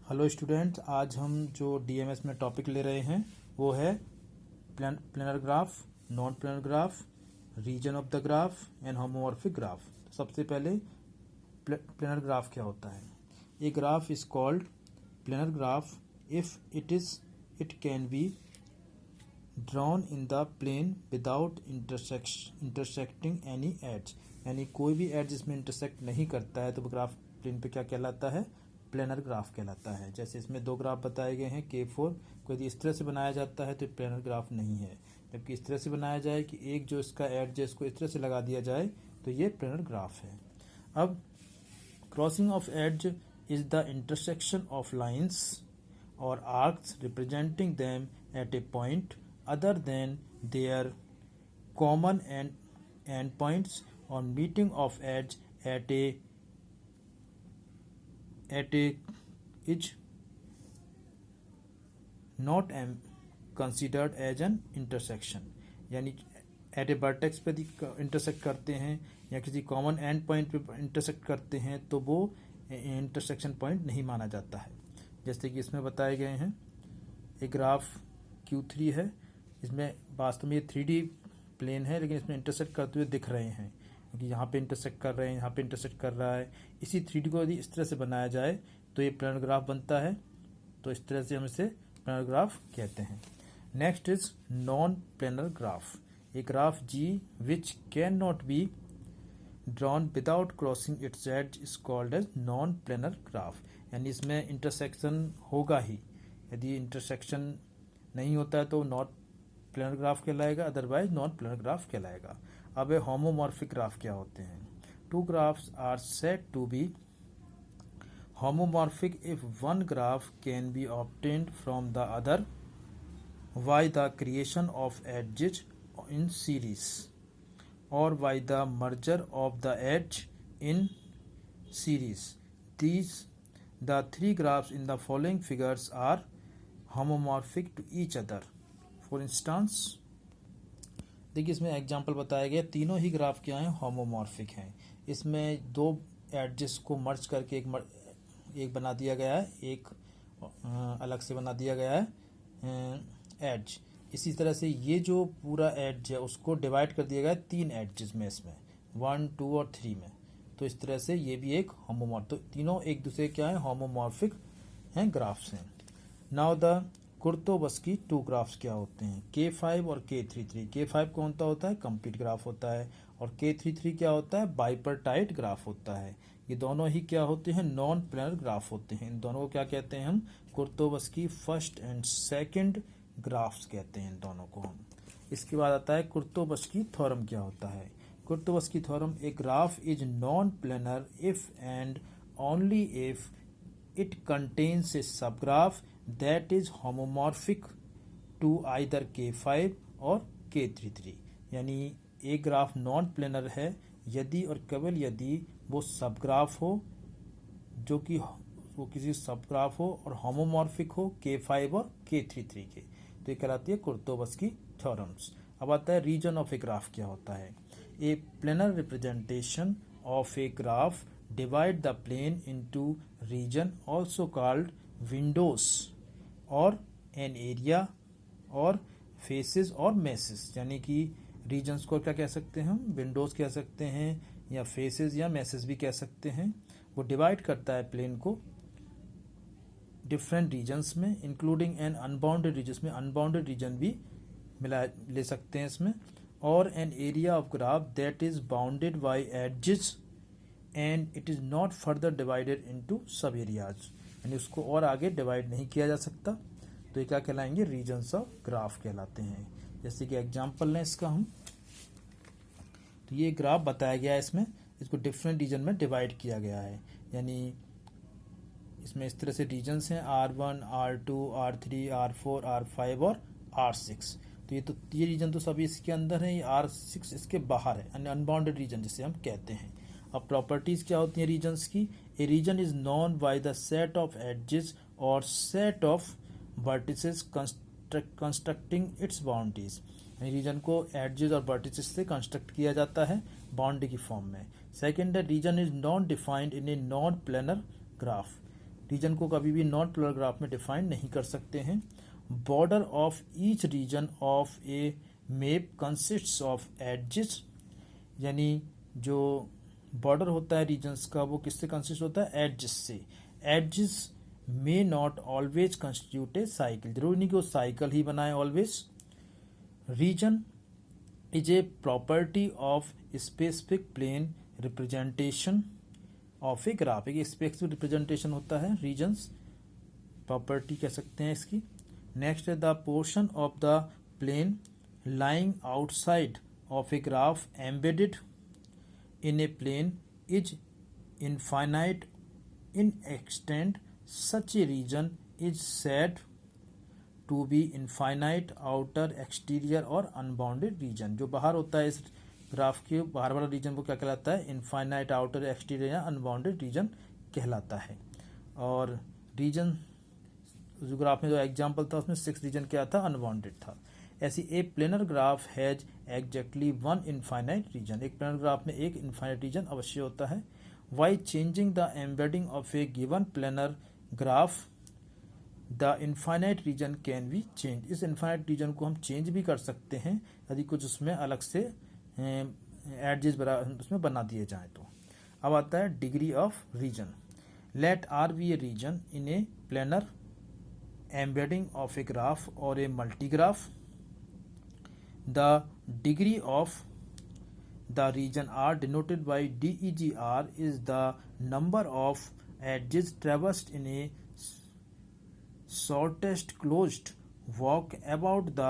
Hello student, आज हम जो डीएमएस में टॉपिक ले रहे हैं वो है planar graph, non planar graph, region of the graph and homomorphic graph. सबसे पहले प्लेनर ग्राफ क्या होता है। A graph is called planar graph if it can be drawn in the plane without intersecting any edge, यानी कोई भी edge इसमें intersect नहीं करता है तो वो ग्राफ प्लेन पे क्या कहलाता है, प्लेनर ग्राफ कहलाता है। जैसे इसमें दो ग्राफ बताए गए हैं K4 को यदि इस तरह से बनाया जाता है तो प्लेनर ग्राफ नहीं है, जबकि इस तरह से बनाया जाए कि एक जो इसका एड्ज है इसको इस तरह से लगा दिया जाए तो ये प्लेनर ग्राफ है। अब crossing of edge is the intersection of lines और arcs representing them at a point other than their common end points or meeting of edge at a is not considered as an intersection, यानी eight ए vertex पे intersect करते हैं या किसी common and point पे intersect करते हैं तो वो इंटरसेक्शन पॉइंट नहीं माना जाता है। जैसे कि इसमें बताए गए हैं एक ग्राफ Q3 है, इसमें वास्तव में ये 3D प्लेन है लेकिन इसमें इंटरसेक्ट करते हुए दिख रहे हैं क्योंकि यहाँ पे इंटरसेक्ट कर रहे हैं, यहाँ पे इंटरसेक्ट कर रहा है। इसी 3D को यदि इस तरह से बनाया जाए तो ये प्लेनर ग्राफ बनता है, तो इस तरह से हम इसे प्लेनर ग्राफ कहते हैं। Next is non planar graph, a graph G which can not be drawn without crossing its edge is called as non planar graph, यानी इसमें इंटरसेक्शन होगा ही, यदि इंटरसेक्शन नहीं होता है तो नॉट प्लेनर ग्राफ कहलाएगा, अदरवाइज नॉन प्लेनर ग्राफ कहलाएगा। अब ये होमोमॉर्फिक ग्राफ क्या होते हैं। Two graphs are said to be homomorphic if one graph can be obtained from the other by the creation of edges in series और by the merger of the edge in series. These the three graphs in the following figures are homomorphic to each other. For instance, देखिए इसमें example बताया गया, तीनों ही graph क्या हैं, homomorphic हैं। इसमें दो एड्जेस को मर्ज करके एक बना दिया गया है, एक अलग से बना दिया गया है एड्ज। इसी तरह से ये जो पूरा एड्ज है उसको डिवाइड कर दिया गया है तीन एड्जेस में, इसमें 1, 2 और 3 में। तो इस तरह से ये भी एक होमोमॉर्फ, तो तीनों एक दूसरे क्या है, होमोमॉर्फिक हैं, ग्राफ्स हैं। नाउ द कुर्तोवस्की टू ग्राफ्स क्या होते हैं, K5 और K33। K5 कौन सा होता है, कंप्लीट ग्राफ होता है, और K33 क्या होता है, बाइपर्टाइट ग्राफ होता है। ये दोनों ही क्या होते हैं, नॉन प्लेनर ग्राफ होते हैं। इन दोनों को क्या कहते हैं हम, कुर्तोवस्की फर्स्ट एंड सेकंड ग्राफ्स कहते हैं इन दोनों को हम। इसके बाद आता है कुर्तोवस्की थ्योरम क्या होता है। Kuratowski theorem, a graph is non planar if and only if it contains a subgraph that is homomorphic to either K5 और K33, यानी एक ग्राफ नॉन प्लेनर है यदि और केवल यदि वो सबग्राफ हो, जो कि वो किसी सबग्राफ हो और होमोमॉर्फिक हो K5 और K33 के, तो ये कहलाती है कुर्तोवस्की थ्योरम्स। अब आता है रीजन ऑफ ए ग्राफ क्या होता है। A planar representation of a graph divide the plane into region also called windows or an area और faces और meshes, यानी कि regions को क्या कह सकते हैं हम, windows कह सकते हैं या faces या meshes भी कह सकते हैं। वो डिवाइड करता है प्लेन को डिफरेंट रीजन्स में, इंक्लूडिंग एन अनबाउंडेड रीजन, में अनबाउंडेड रीजन भी मिला ले सकते हैं इसमें, और an area of graph that is bounded by edges and it is not further divided into सब एरियाज, यानी उसको और आगे डिवाइड नहीं किया जा सकता, तो ये क्या कहलाएंगे, रीजन्स ऑफ ग्राफ कहलाते हैं। जैसे कि एग्जांपल लें इसका हम, तो ये ग्राफ बताया गया है, इसमें इसको डिफरेंट रीजन में डिवाइड किया गया है, यानी इसमें इस तरह से रीजन्स हैं R1, R2, R3, R4, R5 और R6। तो ये रीजन तो सभी इसके अंदर है, ये R6 इसके बाहर है, यानी अनबाउंडेड रीजन जिसे हम कहते हैं। अब प्रॉपर्टीज क्या होती हैं रीजन्स की, a region is known by the set of edges और set of vertices constructing its boundaries, यानी रीजन को एडजेस और वर्टिसेस से कंस्ट्रक्ट किया जाता है बाउंड्री की फॉर्म में। सेकेंड है region is non defined in a non planar graph, region को कभी भी नॉन पोलर ग्राफ में डिफाइन नहीं कर सकते हैं। Border of each region of a map consists of edges, यानी जो बॉर्डर होता है रीजन्स का वो किससे कंसिस्ट होता है, एडजेस से। Edges may not always constitute a cycle, जरूरी नहीं कि वो साइकिल ही बनाए always. Region is a property of specific plane representation of a graph. एक स्पेसिफिक रिप्रेजेंटेशन होता है रीजन्स, प्रॉपर्टी कह सकते हैं इसकी। नेक्स्ट है the portion of the plane lying outside of a graph embedded in a plane is infinite in extent. Such a region is said to be infinite outer exterior or unbounded region. जो बाहर होता है इस graph के बाहर वाला reason वो क्या कहलाता है, इनफाइनाइट आउटर एक्सटीरियर या अनबाउंडेड रीजन कहलाता है। और रीजन जो ग्राफ में जो एग्जांपल था उसमें 6 रीजन क्या था, अनबाउंडेड था। ऐसी a planar graph has exactly one infinite region, एक प्लेनर ग्राफ में एक इनफाइनाइट रीजन अवश्य होता है। By changing the embedding of a given planar graph the infinite region can be change, इस इनफाइनाइट रीजन को हम चेंज भी कर सकते हैं यदि कुछ उसमें अलग से एडजेस उसमें बना दिए जाए तो। अब आता है degree of region. Let R be a region in a planar embedding of a graph और a मल्टीग्राफ। The degree of the region R denoted by DEGR is the number of edges traversed in a shortest closed walk about the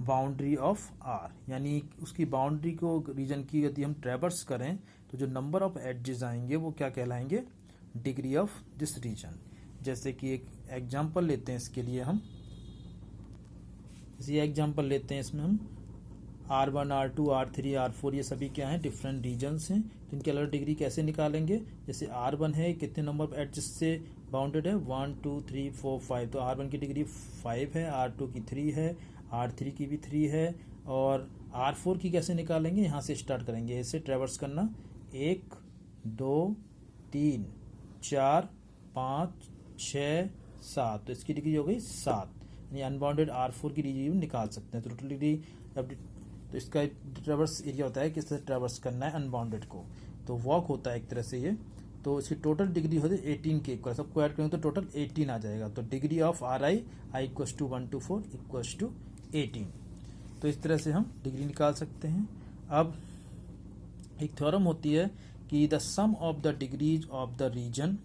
boundary of R, यानी उसकी boundary को reason की यदि हम ट्रेवर्स करें तो जो नंबर ऑफ एडजेस आएंगे वो क्या कहलाएंगे, डिग्री ऑफ दिस रीजन। जैसे कि एक एग्जांपल लेते हैं इसके लिए हम, इसी एग्जांपल लेते हैं इसमें हम R1, R2, R3, R4 ये सभी क्या हैं, डिफरेंट रीजन्स हैं। तो इनकी अलग डिग्री कैसे निकालेंगे, जैसे R1 है कितने नंबर ऑफ एडजेस से बाउंडेड है, 1 2 3 4 5, तो R1 की डिग्री 5 है, R2 की 3 है, R3 की भी 3 है। और R4 की कैसे निकालेंगे, यहाँ से स्टार्ट करेंगे, इसे ट्रेवर्स करना 1 2 3 4 5 6 7, तो इसकी डिग्री हो गई 7, यानी अनबाउंडेड R4 की डिग्री निकाल सकते हैं। तो टोटल डिग्री तो इसका ट्रेवर्स एरिया होता है, किस तरह ट्रेवर्स करना है अनबाउंडेड को, तो वॉक होता है एक तरह से ये। तो इसकी टोटल डिग्री होती है 18 के इक्वल, सबको ऐड करेंगे तो टोटल 18 आ जाएगा। तो degree of RI equals to 1 to 4 equals to 18। तो इस तरह से हम डिग्री निकाल सकते हैं। अब एक थ्योरम होती है कि the sum of the degrees of the region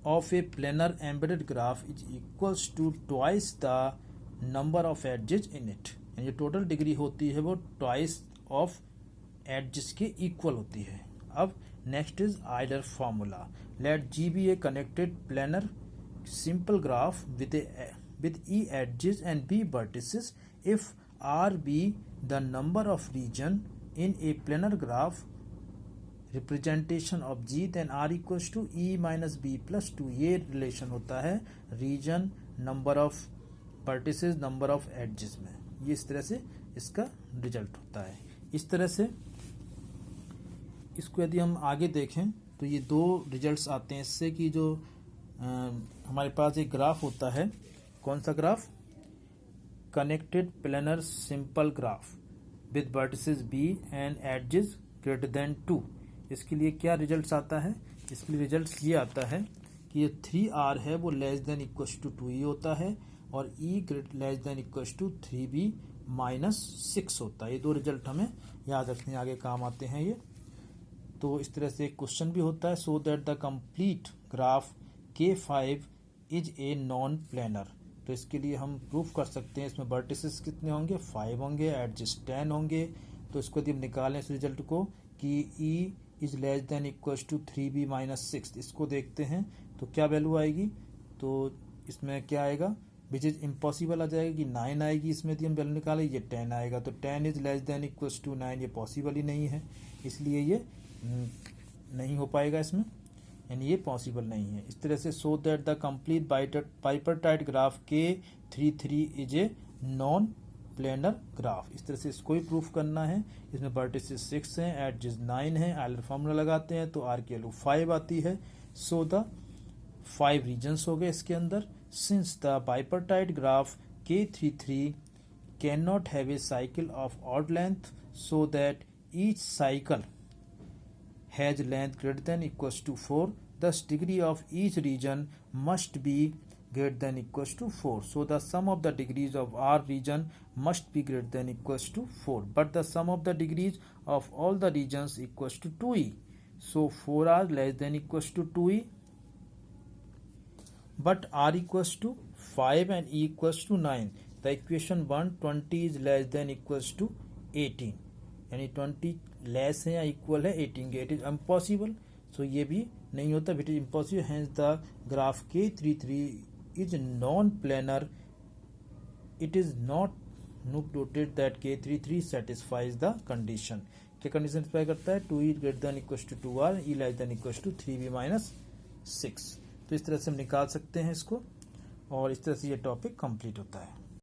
of a planar embedded graph is equals to twice the number of edges in it, यानी जो टोटल डिग्री होती है वो twice of edges के इक्वल होती है। अब next is Euler formula. Let G be a connected planar simple graph with E edges and B vertices if R be the number of region in a planar graph representation of G, then R equals to E minus B plus 2। ये relation होता है region, number of vertices, number of edges में, ये इस तरह से इसका result होता है। इस तरह से इसको यदि हम आगे देखें तो ये दो रिजल्ट्स आते हैं इससे कि जो हमारे पास एक ग्राफ होता है, कौन सा graph, connected planar simple graph with vertices B and edges greater than 2। इसके लिए क्या रिजल्ट्स आता है, इसके लिए रिजल्ट्स ये आता है कि ये 3R है वो less than equals to 2E होता है और E less than equals to 3B minus 6 होता है। ये दो रिजल्ट हमें याद रखने आगे काम आते हैं ये। तो इस तरह से एक क्वेश्चन भी होता है, so that the complete graph K5 is a non planar. तो इसके लिए हम प्रूफ कर सकते हैं इसमें वर्टिसेस कितने होंगे, 5 होंगे, एडजेस 10 होंगे। तो इसको यदि हम निकालें इस रिजल्ट को कि E is less than equals to 3B minus 6, इसको देखते हैं तो क्या वैल्यू आएगी, तो इसमें क्या आएगा, विच इज इम्पॉसिबल आ जाएगा कि 9 आएगी, इसमें यदि हम वैल्यू निकालें ये 10 आएगा। तो 10 is less than equals to 9, ये पॉसिबल ही नहीं है, इसलिए ये नहीं हो पाएगा इसमें, यानी ये पॉसिबल नहीं है। इस तरह से so that the complete bipartite graph K33 is a non planar graph. इस तरह से इसको ही प्रूफ करना है। इसमें वर्टिसेस 6 हैं, एडजेस 9 हैं, आइलर फॉर्मूला लगाते हैं तो R की वैल्यू 5 आती है। सो द 5 रीजन्स हो गए इसके अंदर. Since the bipartite graph K33 cannot have a cycle of odd length, so that each cycle has length greater than equals to 4, thus degree of each region must be greater than equals to 4. So the sum of the degrees of our region must be greater than equals to 4, but the sum of the degrees of all the regions equals to 2e. So 4 are less than equals to 2e, but r equals to 5 and e equals to 9. The equation 120 is less than equals to 18, यानी 20 less है या equal है 18 के. It is impossible. सो ये भी नहीं होता. It is impossible. Hence the graph K33 is non planar. It is not noted that K33 satisfies the condition. क्या कंडीशन सेटिस्फाई करता है? 2e greater than equals to 2r, e less than equals to 3b minus 6. तो इस तरह से हम निकाल सकते हैं इसको, और इस तरह से ये टॉपिक कंप्लीट होता है.